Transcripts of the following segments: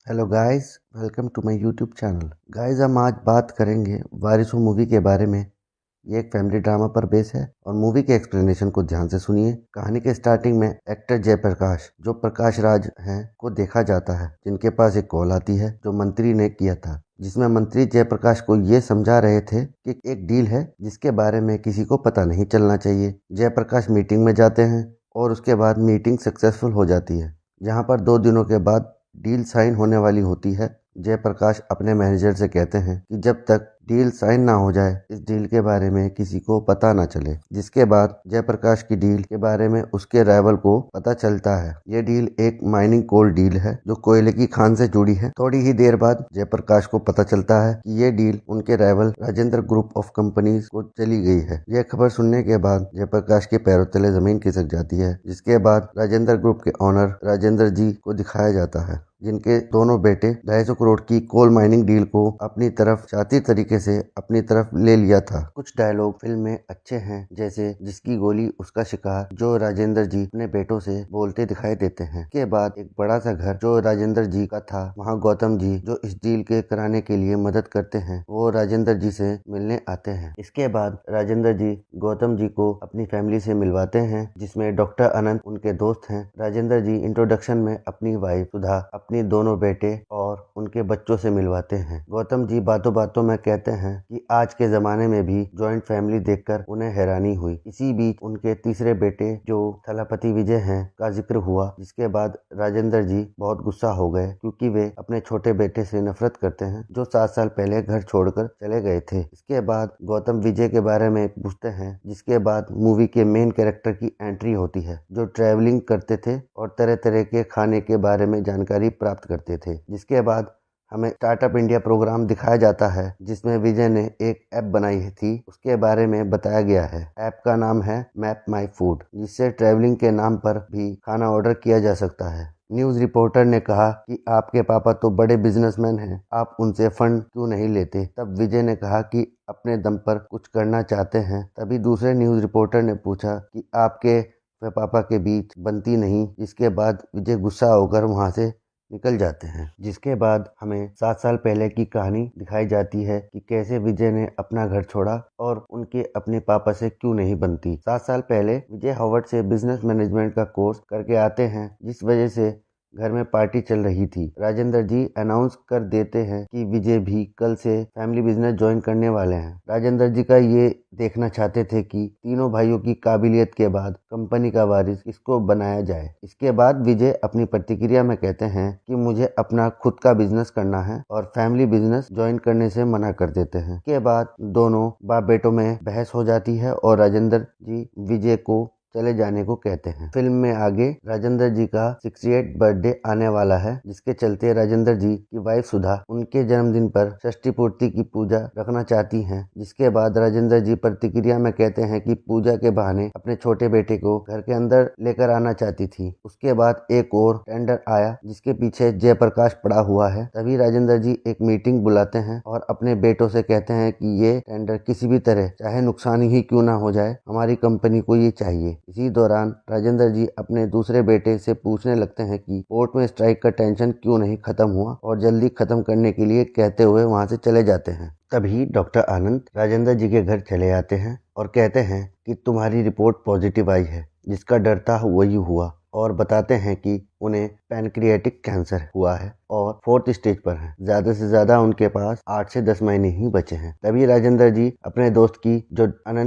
Hello guys, welcome to my YouTube channel. Guys, हम आज बात करेंगे वारिसू मूवी के बारे में। ये एक फैमिली ड्रामा पर बेस है और मूवी के एक्सप्लेनेशन को ध्यान से सुनिए। कहानी के स्टार्टिंग में एक्टर जयप्रकाश, जो प्रकाश राज हैं, को देखा जाता है, जिनके पास एक कॉल आती है जो मंत्री ने किया था, जिसमें मंत्री जयप्रकाश को ये समझा रहे थे कि एक डील है जिसके बारे में किसी को पता नहीं चलना चाहिए। जयप्रकाश मीटिंग में जाते हैं और उसके बाद मीटिंग सक्सेसफुल हो जाती है, जहाँ पर 2 दिनों के बाद डील साइन होने वाली होती है। जयप्रकाश अपने मैनेजर से कहते हैं कि जब तक डील साइन ना हो जाए, इस डील के बारे में किसी को पता ना चले। जिसके बाद जयप्रकाश की डील के बारे में उसके राइवल को पता चलता है। ये डील एक माइनिंग कोल डील है जो कोयले की खान से जुड़ी है। थोड़ी ही देर बाद जयप्रकाश को पता चलता है कि ये डील उनके rival Rajendra group of companies को चली गई है। यह खबर सुनने के बाद जयप्रकाश के पैरों तले जमीन खिसक जाती है। जिसके बाद राजेंद्र ग्रुप के ऑनर राजेंद्र जी को दिखाया जाता है, जिनके दोनों बेटे 250 करोड़ की कोल माइनिंग डील को अपनी तरफ शातिर तरीके से अपनी तरफ ले लिया था। कुछ डायलॉग फिल्म में अच्छे हैं, जैसे जिसकी गोली उसका शिकार, जो राजेंद्र जी अपने बेटों से बोलते दिखाई देते हैं। इसके बाद एक बड़ा सा घर जो राजेंद्र जी का था, वहाँ गौतम जी, जो इस डील के कराने के लिए मदद करते हैं, वो राजेंद्र जी से मिलने आते हैं। इसके बाद राजेंद्र जी गौतम जी को अपनी फैमिली से मिलवाते हैं, जिसमें डॉक्टर अनंत उनके दोस्त हैं। राजेंद्र जी इंट्रोडक्शन में अपनी वाइफ सुधा, अपनी दोनों बेटे और उनके बच्चों से मिलवाते हैं। गौतम जी बातों बातों में कहते हैं कि आज के जमाने में भी जॉइंट फैमिली देखकर उन्हें हैरानी हुई। इसी बीच उनके तीसरे बेटे जो थलापति विजय हैं का जिक्र हुआ, जिसके बाद राजेंद्र जी बहुत गुस्सा हो गए, क्योंकि वे अपने छोटे बेटे से नफरत करते हैं, जो 7 साल पहले घर छोड़कर चले गए थे। इसके बाद गौतम विजय के बारे में पूछते हैं, जिसके बाद मूवी के मेन कैरेक्टर की एंट्री होती है, जो ट्रैवलिंग करते थे और तरह तरह के खाने के बारे में जानकारी प्राप्त करते थे। जिसके बाद हमें स्टार्टअप इंडिया प्रोग्राम दिखाया जाता है, जिसमें विजय ने एक ऐप बनाई थी, उसके बारे में बताया गया है। ऐप का नाम है मैप माई फूड, जिससे ट्रैवलिंग के नाम पर भी खाना ऑर्डर किया जा सकता है। न्यूज रिपोर्टर ने कहा कि आपके पापा तो बड़े बिजनेसमैन हैं, आप उनसे फंड क्यों नहीं लेते? तब विजय ने कहा कि अपने दम पर कुछ करना चाहते हैं। तभी दूसरे न्यूज रिपोर्टर ने पूछा कि आपके व पापा के बीच बनती नहीं। जिसके बाद विजय गुस्सा होकर वहां से निकल जाते हैं। जिसके बाद हमें 7 साल पहले की कहानी दिखाई जाती है कि कैसे विजय ने अपना घर छोड़ा और उनके अपने पापा से क्यों नहीं बनती। 7 साल पहले विजय हार्वर्ड से बिजनेस मैनेजमेंट का कोर्स करके आते हैं, जिस वजह से घर में पार्टी चल रही थी। राजेंद्र जी अनाउंस कर देते हैं कि विजय भी कल से फैमिली बिजनेस ज्वाइन करने वाले हैं। राजेंद्र जी का ये देखना चाहते थे कि तीनों भाइयों की काबिलियत के बाद कंपनी का वारिस किसको बनाया जाए। इसके बाद विजय अपनी प्रतिक्रिया में कहते हैं कि मुझे अपना खुद का बिजनेस करना है और फैमिली बिजनेस ज्वाइन करने से मना कर देते हैं। इसके बाद दोनों बाप बेटों में बहस हो जाती है और राजेंद्र जी विजय को चले जाने को कहते हैं। फिल्म में आगे राजेंद्र जी का 68 बर्थडे आने वाला है, जिसके चलते राजेंद्र जी की वाइफ सुधा उनके जन्मदिन पर षष्ठी पूर्ति की पूजा रखना चाहती हैं। जिसके बाद राजेंद्र जी प्रतिक्रिया में कहते हैं कि पूजा के बहाने अपने छोटे बेटे को घर के अंदर लेकर आना चाहती थी। उसके बाद एक और टेंडर आया, जिसके पीछे जयप्रकाश पड़ा हुआ है। तभी राजेंद्र जी एक मीटिंग बुलाते हैं और अपने बेटों से कहते हैं कि ये टेंडर किसी भी तरह, चाहे नुकसान ही क्यों ना हो जाए, हमारी कंपनी को ये चाहिए। इसी दौरान राजेंद्र जी अपने दूसरे बेटे से पूछने लगते हैं कि कोर्ट में स्ट्राइक का टेंशन क्यों नहीं खत्म हुआ, और जल्दी खत्म करने के लिए कहते हुए वहां से चले जाते हैं। तभी डॉक्टर आनंद राजेंद्र जी के घर चले आते हैं और कहते हैं कि तुम्हारी रिपोर्ट पॉजिटिव आई है। जिसका डर था वही हुआ, और बताते हैं कि उन्हें पैनक्रियाटिक कैंसर हुआ है और 4th स्टेज पर है। ज्यादा से ज्यादा उनके पास 8 से 10 महीने ही बचे हैं। तभी राजेंद्र जी अपने दोस्त की, जो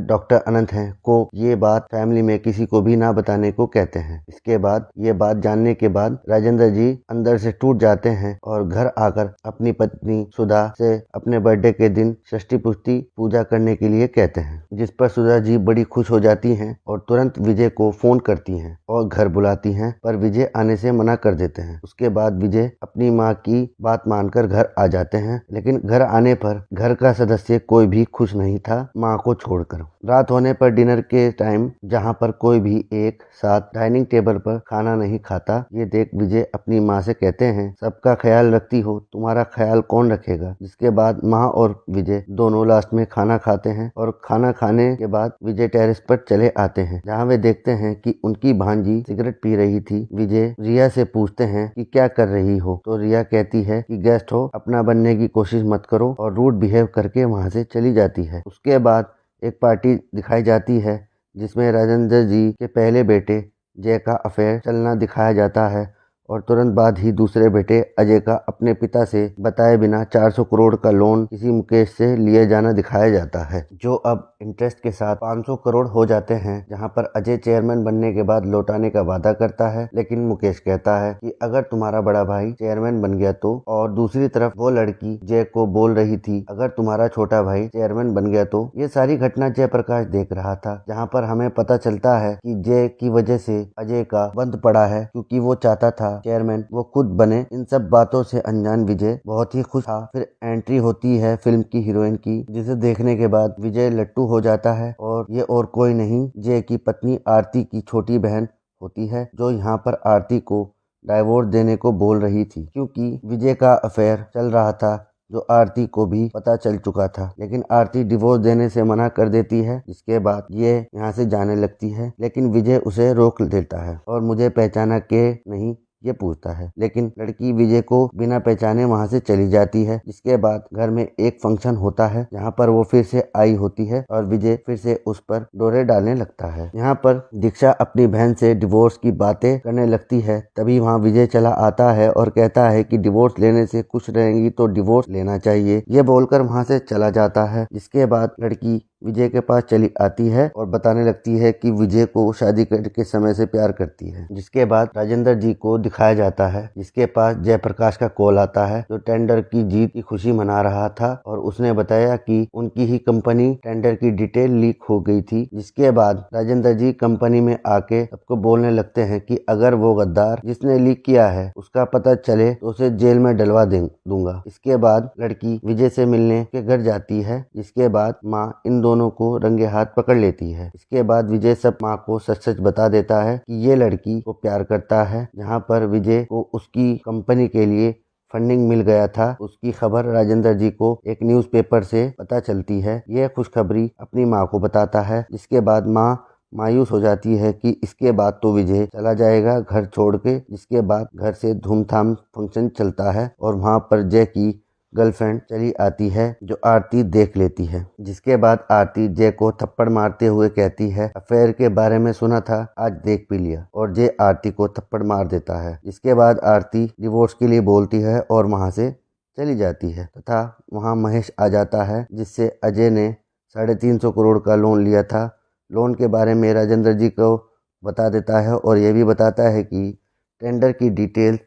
डॉक्टर अनंत हैं, को ये बात फैमिली में किसी को भी ना बताने को कहते हैं। इसके बाद ये बात जानने के बाद राजेंद्र जी अंदर से टूट जाते हैं और घर आकर अपनी पत्नी सुधा से अपने बर्थडे के दिन षष्ठी पुष्टि पूजा करने के लिए कहते हैं। जिस पर सुधा जी बड़ी खुश हो जाती हैं और तुरंत विजय को फोन करती हैं और घर बुलाती हैं, पर विजय आने से मना कर देते हैं। उसके बाद विजय अपनी माँ की बात मानकर घर आ जाते हैं, लेकिन घर आने पर घर का सदस्य कोई भी खुश नहीं था, माँ को छोड़कर। रात होने पर डिनर के टाइम जहाँ पर कोई भी एक साथ डाइनिंग टेबल पर खाना नहीं खाता, ये देख विजय अपनी माँ से कहते हैं, सबका ख्याल रखती हो, तुम्हारा ख्याल कौन रखेगा। जिसके बाद माँ और विजय दोनों लास्ट में खाना खाते हैं और खाना खाने के बाद विजय टेरेस पर चले आते हैं, जहाँ वे देखते हैं कि उनकी भांजी सिगरेट पी रही थी। विजय रिया से पूछते हैं कि क्या कर रही हो, तो रिया कहती है कि गेस्ट हो, अपना बनने की कोशिश मत करो, और रूड बिहेव करके वहाँ से चली जाती है। उसके बाद एक पार्टी दिखाई जाती है जिसमें राजेंद्र जी के पहले बेटे जय का अफेयर चलना दिखाया जाता है और तुरंत बाद ही दूसरे बेटे अजय का अपने पिता से बताए बिना 400 करोड़ का लोन किसी मुकेश से लिए जाना दिखाया जाता है, जो अब इंटरेस्ट के साथ 500 करोड़ हो जाते हैं। जहां पर अजय चेयरमैन बनने के बाद लौटाने का वादा करता है, लेकिन मुकेश कहता है कि अगर तुम्हारा बड़ा भाई चेयरमैन बन गया तो। और दूसरी तरफ वो लड़की जय को बोल रही थी, अगर तुम्हारा छोटा भाई चेयरमैन बन गया तो। ये सारी घटना जयप्रकाश देख रहा था, जहाँ पर हमें पता चलता है कि जय की वजह से अजय का बंद पड़ा है, क्योंकि वो चाहता था चेयरमैन वो खुद बने। इन सब बातों से अनजान विजय बहुत ही खुश था। फिर एंट्री होती है फिल्म की हीरोइन की, जिसे देखने के बाद विजय लट्टू हो जाता है, और ये और कोई नहीं जय की पत्नी आरती की छोटी बहन होती है, जो यहाँ पर आरती को डाइवोर्स देने को बोल रही थी, क्योंकि विजय का अफेयर चल रहा था, जो आरती को भी पता चल चुका था। लेकिन आरती डिवोर्स देने से मना कर देती है, जिसके बाद ये यहाँ से जाने लगती है, लेकिन विजय उसे रोक देता है और मुझे पहचाना के नहीं ये पूछता है। लेकिन लड़की विजय को बिना पहचाने वहां से चली जाती है। जिसके बाद घर में एक फंक्शन होता है, जहां पर वो फिर से आई होती है और विजय फिर से उस पर डोरे डालने लगता है। यहाँ पर दीक्षा अपनी बहन से डिवोर्स की बातें करने लगती है, तभी वहाँ विजय चला आता है और कहता है कि डिवोर्स लेने से खुश रहेंगी तो डिवोर्स लेना चाहिए, ये बोलकर वहाँ से चला जाता है। जिसके बाद लड़की विजय के पास चली आती है और बताने लगती है कि विजय को शादी के समय से प्यार करती है। जिसके बाद राजेंद्र जी को दिखाया जाता है, जिसके पास जयप्रकाश का कॉल आता है, जो टेंडर की जीत की खुशी मना रहा था, और उसने बताया कि उनकी ही कंपनी टेंडर की डिटेल लीक हो गई थी। जिसके बाद राजेंद्र जी कंपनी में आके सबको बोलने लगते हैं कि अगर वो गद्दार जिसने लीक किया है उसका पता चले तो उसे जेल में डलवा दूंगा। इसके बाद लड़की विजय से मिलने के घर जाती है, जिसके बाद माँ इन दोनों को रंगे हाथ पकड़ लेती है। इसके बाद विजय सब माँ को सच सच बता देता है कि ये लड़की को प्यार करता है, जहाँ पर विजय को उसकी कंपनी के लिए फंडिंग मिल गया था। उसकी खबर राजेंद्र जी को एक न्यूज़पेपर से पता चलती है। यह खुशखबरी अपनी माँ को बताता है, जिसके बाद माँ मायूस हो जाती है कि इसके बाद तो विजय चला जाएगा घर छोड़ के। जिसके बाद घर से धूमधाम फंक्शन चलता है और वहाँ पर जय की गर्लफ्रेंड चली आती है, जो आरती देख लेती है। जिसके बाद आरती जय को थप्पड़ मारते हुए कहती है, अफेयर के बारे में सुना था, आज देख भी लिया, और जय आरती को थप्पड़ मार देता है। जिसके बाद आरती डिवोर्स के लिए बोलती है और वहां से चली जाती है, तथा वहां महेश आ जाता है, जिससे अजय ने 350 करोड़ का लोन लिया था। लोन के बारे में राजेंद्र जी को बता देता है और यह भी बताता है कि टेंडर की डिटेल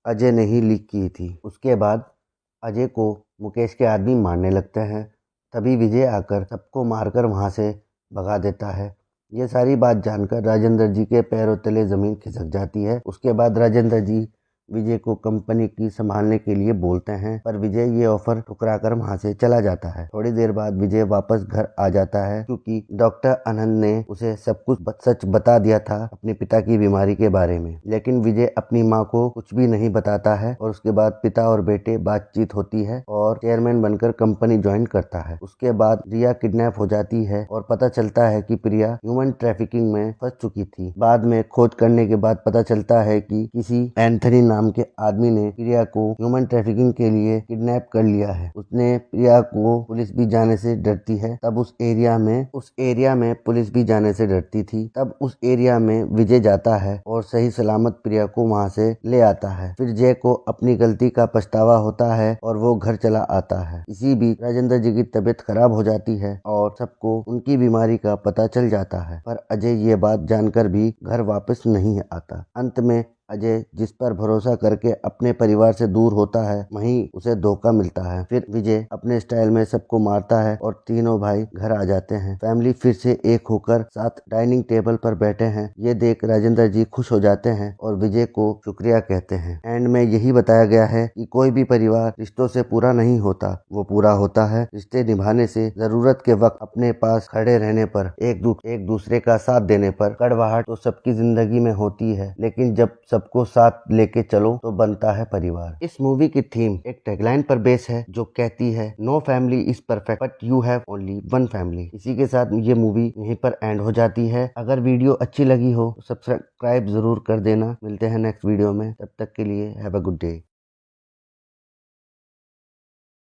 अजय ने ही लीक की थी। उसके बाद अजय को मुकेश के आदमी मारने लगते हैं, तभी विजय आकर सबको मारकर वहां से भगा देता है। ये सारी बात जानकर राजेंद्र जी के पैरों तले जमीन खिसक जाती है। उसके बाद राजेंद्र जी विजय को कंपनी की संभालने के लिए बोलते हैं, पर विजय ये ऑफर ठुकराकर वहां से चला जाता है। थोड़ी देर बाद विजय वापस घर आ जाता है, क्योंकि डॉक्टर आनंद ने उसे सब कुछ सच बता दिया था अपने पिता की बीमारी के बारे में। लेकिन विजय अपनी माँ को कुछ भी नहीं बताता है, और उसके बाद पिता और बेटे बातचीत होती है और चेयरमैन बनकर कंपनी ज्वाइन करता है। उसके बाद रिया किडनैप हो जाती है और पता चलता है कि प्रिया ह्यूमन ट्रैफिकिंग में फंस चुकी थी। बाद में खोज करने के बाद पता चलता है कि किसी एंथनी नाम के आदमी ने प्रिया को ह्यूमन ट्रैफिकिंग के लिए किडनैप कर लिया है। उसने प्रिया को पुलिस भी जाने से डरती है, तब उस एरिया में पुलिस भी जाने से डरती थी। तब उस एरिया में विजय जाता है और सही सलामत प्रिया को वहां से ले आता है। फिर जय को अपनी गलती का पछतावा होता है और वो घर चला आता है। इसी बीच राजेंद्र जी की तबीयत खराब हो जाती है और सबको उनकी बीमारी का पता चल जाता है, पर अजय ये बात जानकर भी घर वापस नहीं आता। अंत में अजय जिस पर भरोसा करके अपने परिवार से दूर होता है वहीं उसे धोखा मिलता है। फिर विजय अपने स्टाइल में सबको मारता है और तीनों भाई घर आ जाते हैं। फैमिली फिर से एक होकर साथ डाइनिंग टेबल पर बैठे हैं। ये देख राजेंद्र जी खुश हो जाते हैं और विजय को शुक्रिया कहते हैं। एंड में यही बताया गया है कि कोई भी परिवार रिश्तों से पूरा नहीं होता, वो पूरा होता है रिश्ते निभाने से, जरूरत के वक्त अपने पास खड़े रहने पर, एक दूसरे का साथ देने पर। कड़वाहट तो सबकी जिंदगी में होती है, लेकिन जब सबको साथ लेके चलो तो बनता है परिवार। इस मूवी की थीम एक टैगलाइन पर बेस है जो कहती है no family is perfect but you have only one family. इसी के साथ ये मूवी यहीं पर एंड हो जाती है। अगर वीडियो अच्छी लगी हो तो सब्सक्राइब जरूर कर देना। मिलते हैं नेक्स्ट वीडियो में, तब तक के लिए हैव अ गुड डे।